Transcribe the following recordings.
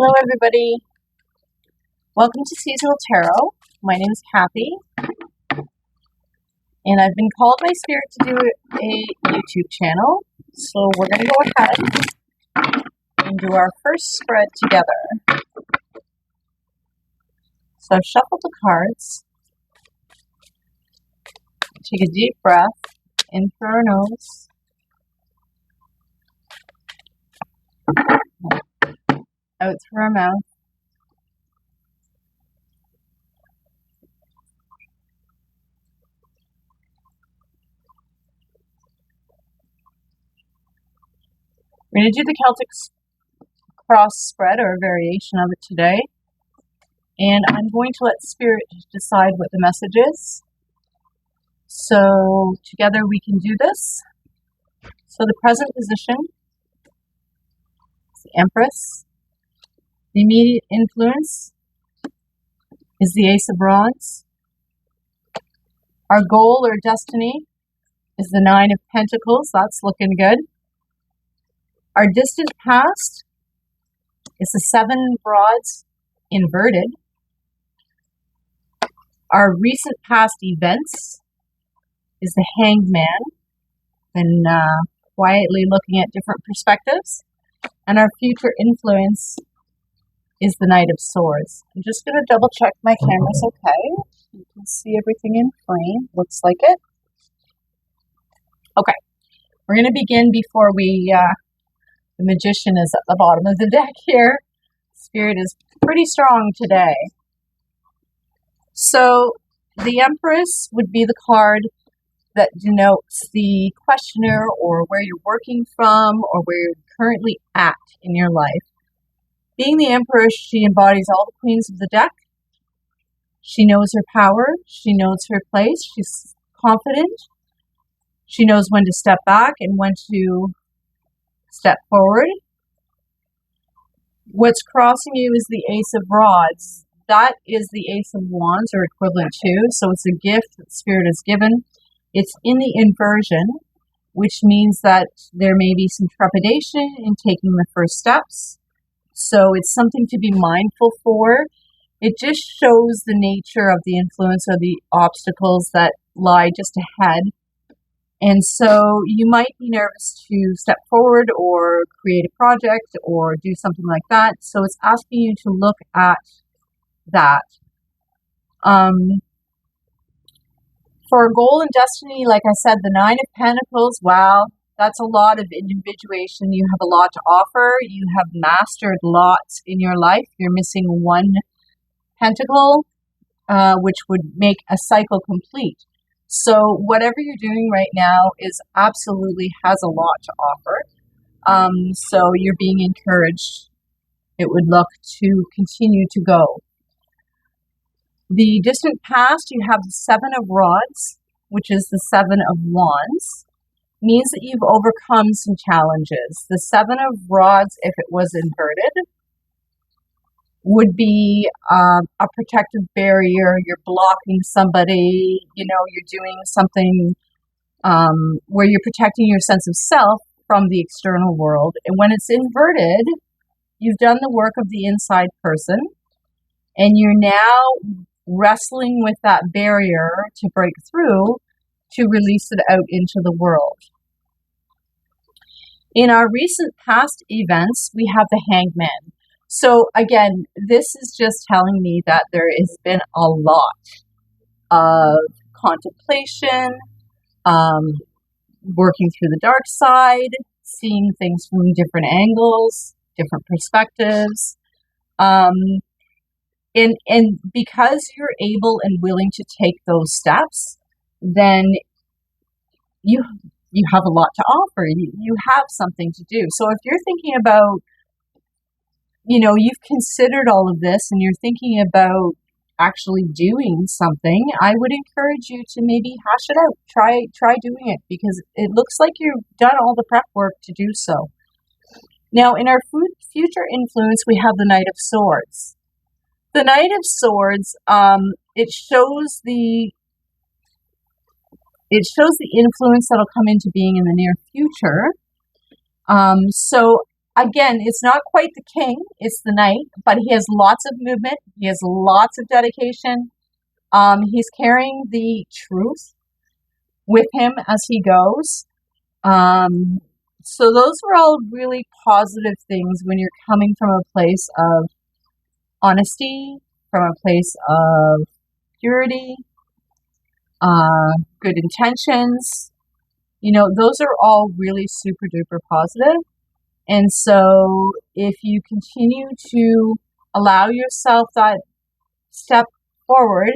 Hello, everybody. Welcome to Seasonal Tarot. My name is Kathy, and I've been called by Spirit to do a YouTube channel. So we're going to go ahead and do our first spread together. So I've shuffled the cards. Take a deep breath in through our nose. Out through our mouth. We're going to do the Celtic cross spread or a variation of it today. And I'm going to let Spirit decide what the message is. So together we can do this. So the present position is the Empress. The immediate influence is the Ace of Wands. Our goal or destiny is the Nine of Pentacles. That's looking good. Our distant past is the Seven of Rods inverted. Our recent past events is the Hanged Man, and quietly looking at different perspectives. And our future influence is the Knight of Swords. I'm just going to double check my camera's okay. You can see everything in frame. Looks like it. Okay. We're going to begin before we... the Magician is at the bottom of the deck here. Spirit is pretty strong today. So the Empress would be the card that denotes the questioner or where you're working from or where you're currently at in your life. Being the Empress, she embodies all the queens of the deck. She knows her power. She knows her place. She's confident. She knows when to step back and when to step forward. What's crossing you is the Ace of Rods. That is the Ace of Wands, or equivalent to. So it's a gift that Spirit has given. It's in the inversion, which means that there may be some trepidation in taking the first steps. So it's something to be mindful for. It just shows the nature of the influence or the obstacles that lie just ahead. And so you might be nervous to step forward or create a project or do something like that. So it's asking you to look at that. For a goal and destiny, like I said, the Nine of Pentacles, wow, that's a lot of individuation. You have a lot to offer. You have mastered lots in your life. You're missing one pentacle, which would make a cycle complete. So whatever you're doing right now is absolutely has a lot to offer. So you're being encouraged, it would look, to continue to go. The distant past, you have the Seven of Rods, which is the Seven of Wands. Means that you've overcome some challenges. The Seven of Rods, if it was inverted, would be a protective barrier. You're blocking somebody, you're doing something where you're protecting your sense of self from the external world. And when it's inverted, you've done the work of the inside person, and you're now wrestling with that barrier to break through to release it out into the world. In our recent past events, we have the Hanged Man. So again, this is just telling me that there has been a lot of contemplation, working through the dark side, seeing things from different angles, different perspectives. And because you're able and willing to take those steps, then you have a lot to offer. You have something to do. So if you're thinking about, you've considered all of this and you're thinking about actually doing something, I would encourage you to maybe hash it out. Try doing it, because it looks like you've done all the prep work to do so. Now, in our future influence, we have the Knight of Swords. The Knight of Swords, it shows the influence that'll come into being in the near future. So Again, it's not quite the king, it's the knight, but he has lots of movement, he has lots of dedication. He's carrying the truth with him as he goes. So those are all really positive things when you're coming from a place of honesty, from a place of purity, good intentions. Those are all really super duper positive. And so if you continue to allow yourself that step forward,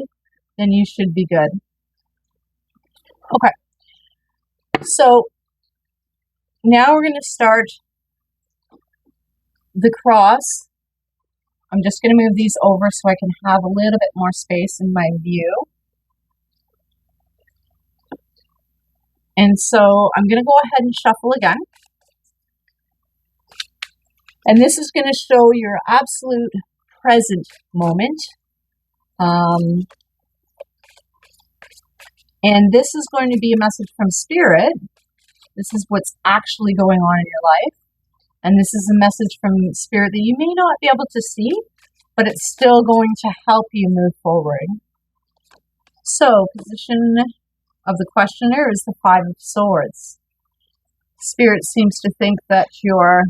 then you should be good. Okay. So now we're going to start the cross. I'm just going to move these over so I can have a little bit more space in my view. And so I'm going to go ahead and shuffle again. And this is going to show your absolute present moment. And this is going to be a message from Spirit. This is what's actually going on in your life. And this is a message from Spirit that you may not be able to see, but it's still going to help you move forward. So, position of the questioner is the Five of Swords. Spirit seems to think that you're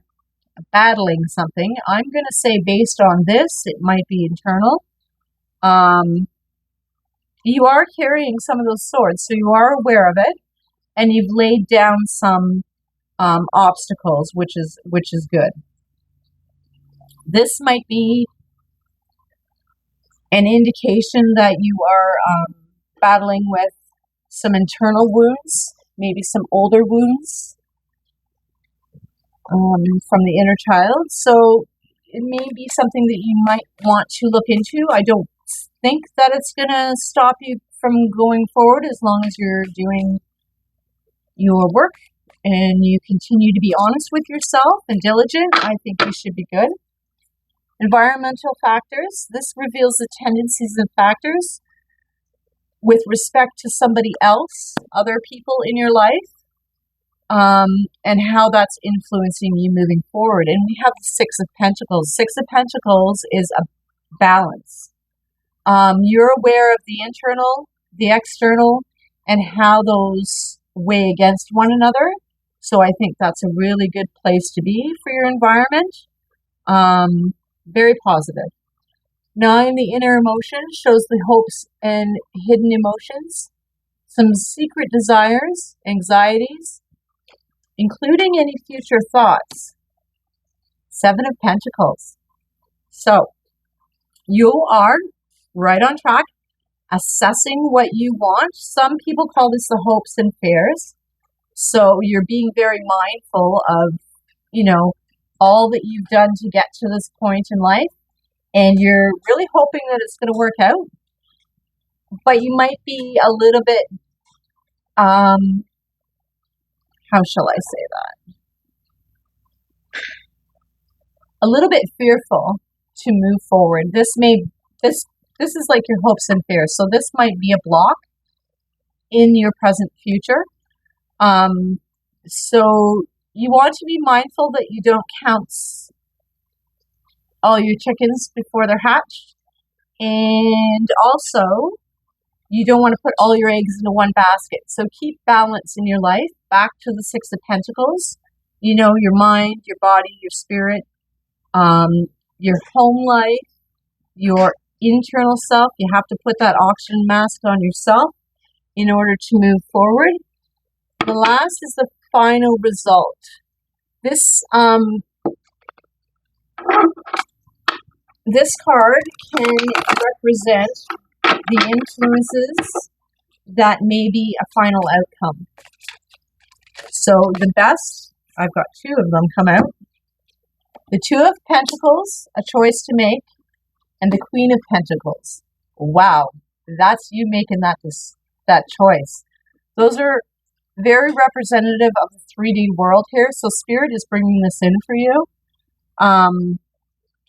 battling something. I'm going to say based on this, it might be internal. You are carrying some of those swords, so you are aware of it, and you've laid down some obstacles, which is good. This might be an indication that you are battling with some internal wounds, maybe some older wounds from the inner child. So it may be something that you might want to look into. I don't think that it's going to stop you from going forward as long as you're doing your work and you continue to be honest with yourself and diligent. I think you should be good. Environmental factors. This reveals the tendencies and factors with respect to somebody else, other people in your life, and how that's influencing you moving forward. And we have the Six of Pentacles. Six of Pentacles is a balance. You're aware of the internal, the external, and how those weigh against one another. So I think that's a really good place to be for your environment. Very positive. 9, the inner emotion, shows the hopes and hidden emotions, some secret desires, anxieties, including any future thoughts. 7 of Pentacles. So you are right on track, assessing what you want. Some people call this the hopes and fears. So you're being very mindful of, all that you've done to get to this point in life. And you're really hoping that it's going to work out. But you might be a little bit, how shall I say that? A little bit fearful to move forward. This is like your hopes and fears. So this might be a block in your present future. So you want to be mindful that you don't count all your chickens before they're hatched. And also, you don't want to put all your eggs into one basket. So keep balance in your life. Back to the Six of Pentacles. Your mind, your body, your spirit, your home life, your internal self. You have to put that oxygen mask on yourself in order to move forward. The last is the final result. This card can represent the influences that may be a final outcome. So the best, I've got 2 of them come out. The 2 of Pentacles, a choice to make, and the Queen of Pentacles. Wow, that's you making that choice. Those are very representative of the 3D world here. So Spirit is bringing this in for you.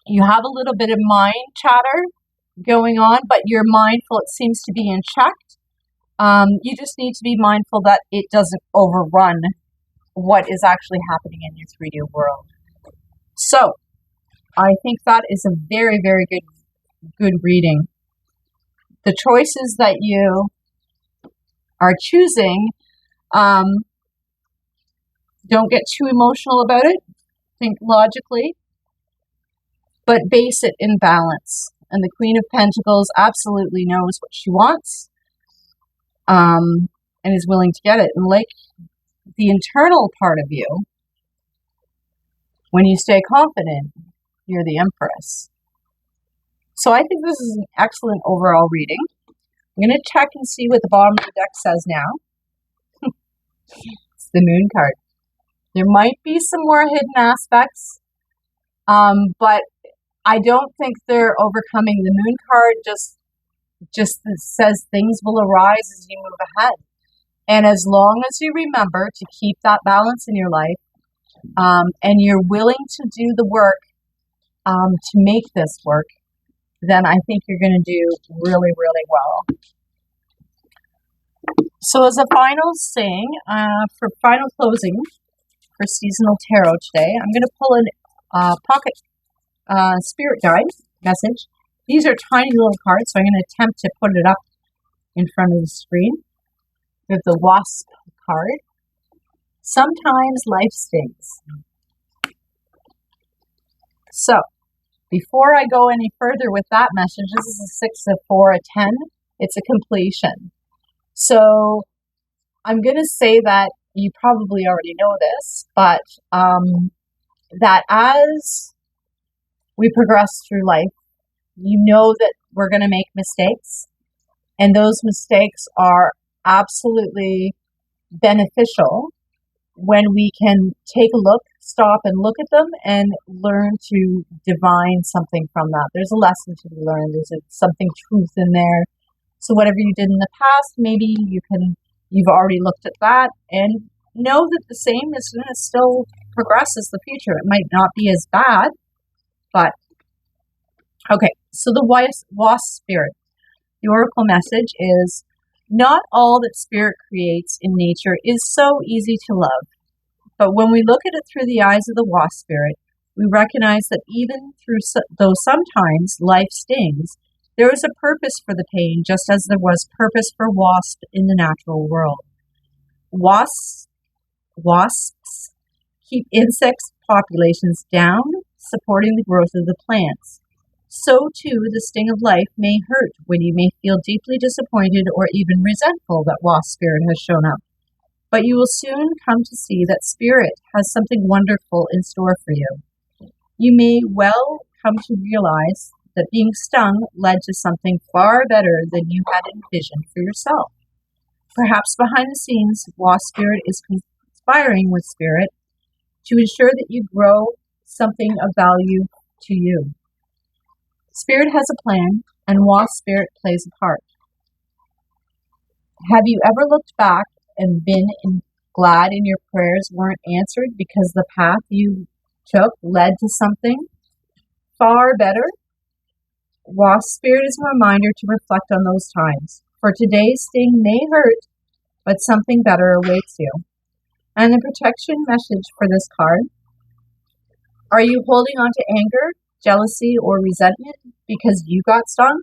You have a little bit of mind chatter going on, but you're mindful. It seems to be in check. You just need to be mindful that it doesn't overrun what is actually happening in your 3D world. So I think that is a very, very good reading. The choices that you are choosing, don't get too emotional about it. Think logically, but base it in balance. And the Queen of Pentacles absolutely knows what she wants, and is willing to get it. And like the internal part of you, when you stay confident, you're the Empress. So I think this is an excellent overall reading. I'm going to check and see what the bottom of the deck says now. It's the Moon card. There might be some more hidden aspects, but I don't think they're overcoming. The Moon card just says things will arise as you move ahead. And as long as you remember to keep that balance in your life, and you're willing to do the work to make this work, then I think you're going to do really, really well. So as a final saying, for final closing for Seasonal Tarot today, I'm going to pull a pocket spirit guide message. These are tiny little cards, so I'm going to attempt to put it up in front of the screen. We have the Wasp card. Sometimes life stings. So, before I go any further with that message, this is a 6, a 4, a 10. It's a completion. So, I'm going to say that you probably already know this, but that as we progress through life, you know that we're going to make mistakes, and those mistakes are absolutely beneficial when we can take a look, stop and look at them and learn to divine something from that. There's a lesson to be learned. There's something truth in there. So whatever you did in the past, maybe you've already looked at that and know that the same is going to still progress as the future. It might not be as bad, but okay. So the Wasp spirit, the oracle message is, not all that spirit creates in nature is so easy to love. But when we look at it through the eyes of the Wasp spirit, we recognize that even though sometimes life stings, there is a purpose for the pain, just as there was purpose for wasp in the natural world. Wasps keep insect populations down, supporting the growth of the plants. So, too, the sting of life may hurt when you may feel deeply disappointed or even resentful that Wasp Spirit has shown up. But you will soon come to see that Spirit has something wonderful in store for you. You may well come to realize that being stung led to something far better than you had envisioned for yourself. Perhaps behind the scenes, Wasp Spirit is conspiring with Spirit to ensure that you grow something of value to you. Spirit has a plan, and Wasp Spirit plays a part. Have you ever looked back and been glad your prayers weren't answered because the path you took led to something far better? Wasp Spirit is a reminder to reflect on those times, for today's sting may hurt, but something better awaits you. And the protection message for this card, are you holding on to anger, jealousy, or resentment because you got stung?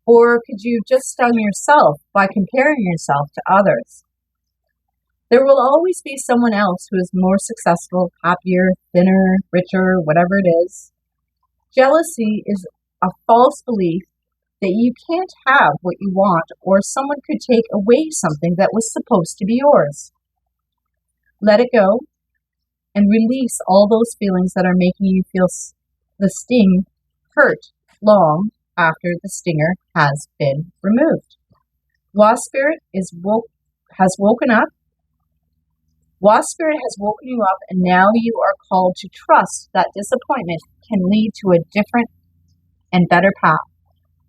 Or could you have just stung yourself by comparing yourself to others? There will always be someone else who is more successful, happier, thinner, richer, whatever it is. Jealousy is a false belief that you can't have what you want, or someone could take away something that was supposed to be yours. Let it go and release all those feelings that are making you feel the sting hurt long after the stinger has been removed. Wasp Spirit has woken up. Wasp Spirit has woken you up, and now you are called to trust that disappointment can lead to a different and better path.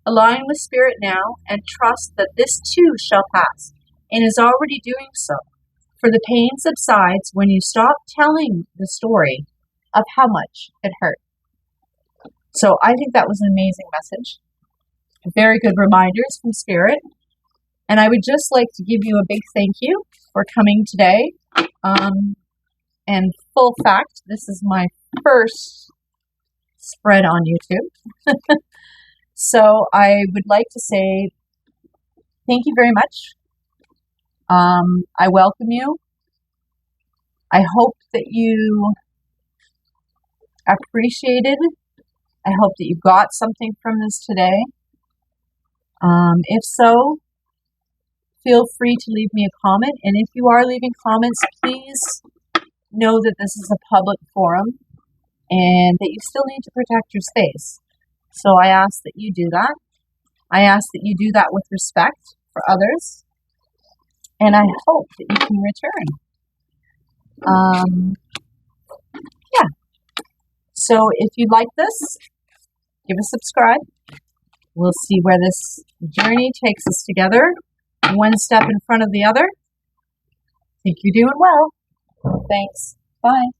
Align with Spirit now and trust that this too shall pass, and is already doing so. For the pain subsides when you stop telling the story of how much it hurt. So I think that was an amazing message. Very good reminders from Spirit. And I would just like to give you a big thank you for coming today. And full fact, this is my first spread on YouTube. So I would like to say thank you very much. I welcome you. I hope that you appreciated. I hope that you got something from this today. If so, feel free to leave me a comment. And if you are leaving comments, please know that this is a public forum and that you still need to protect your space. So I ask that you do that. I ask that you do that with respect for others. And I hope that you can return. Yeah. So if you like this, give a subscribe. We'll see where this journey takes us together, one step in front of the other. I think you're doing well. Thanks. Bye.